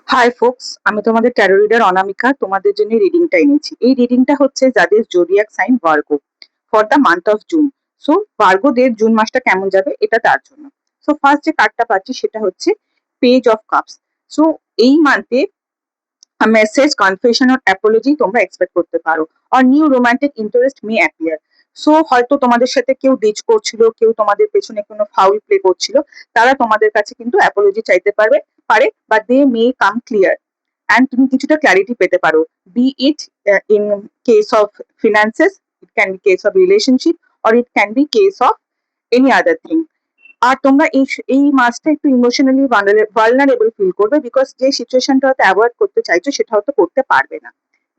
High folks, আমি তোমাদের taro reader অনামিকা। তোমাদের জন্য রিডিংটা এনেছি। এই রিডিংটা হচ্ছে যাদের zodiac sign Virgo for the month of June. So ভার্গোদের জুন মাসটা কেমন যাবে এটা তার জন্য। সো ফার্স্ট যে কার্ডটা পাচ্ছি সেটা হচ্ছে পেজ অফ কাপস। সো এই মান্থে মেসেজ, কনফেশন অর অ্যাপোলজি তোমরা এক্সপেক্ট করতে পারো। Or new romantic interest May appear. So হয়তো তোমাদের সাথে কেউ ডিচ করছিল, কেউ তোমাদের পেছনে কোনো ফাউল প্লে করছিল, তারা তোমাদের কাছে কিন্তু অ্যাপোলজি চাইতে পারে বা দে মে কাম ক্লিয়ার অ্যান্ড তুমি কিছুটা ক্ল্যারিটি পেতে পারো। Be it in case of finances, it can be case of relationship, or it can be case of any other thing. আর তোমরা এই মাসটা একটু ইমোশনালি ভালনারেবল ফিল করবে, বিকজ যে সিচুয়েশনটা হয়তো অ্যাভয়েড করতে চাইছো সেটা হয়তো করতে পারবে না।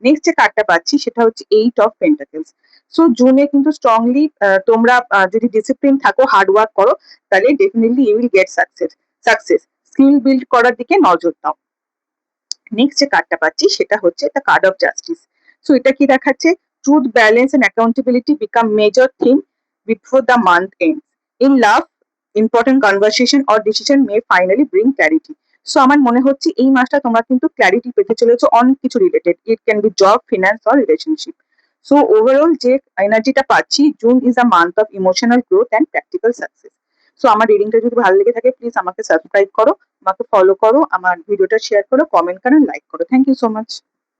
নেক্সট যে কার্ডটা পাচ্ছি সেটা হচ্ছে এইট অফ পেন্টাকেলস। সো জুনে কিন্তু স্ট্রংলি তোমরা যদি ডিসিপ্লিন থাকো, হার্ড ওয়ার্ক করো, তাহলে definitely you will get success. Skill build করার দিকে নজর দাও। নেক্সট যে কার্ডটা পাচ্ছি সেটা হচ্ছে the card of justice. So এটা কি দেখাচ্ছে? Truth, balance and accountability become major theme before the month end. In love, important conversation or decision may finally bring clarity. So আমার মনে হচ্ছে এই মাসটা তোমরা কিন্তু ক্ল্যারিটি পেতে চলেছো অনেক কিছু related. It can B job, finance or relationship. So overall যে এনার্জিটা পাচ্ছি, June is a month of emotional growth and practical success. So আমার রিডিংটা যদি ভালো লেগে থাকে, প্লিজ আমাকে সাবস্ক্রাইব করো, আমাকে ফলো করো, আমার ভিডিওটা শেয়ার করো, কমেন্ট করো, লাইক করো। Thank you so much.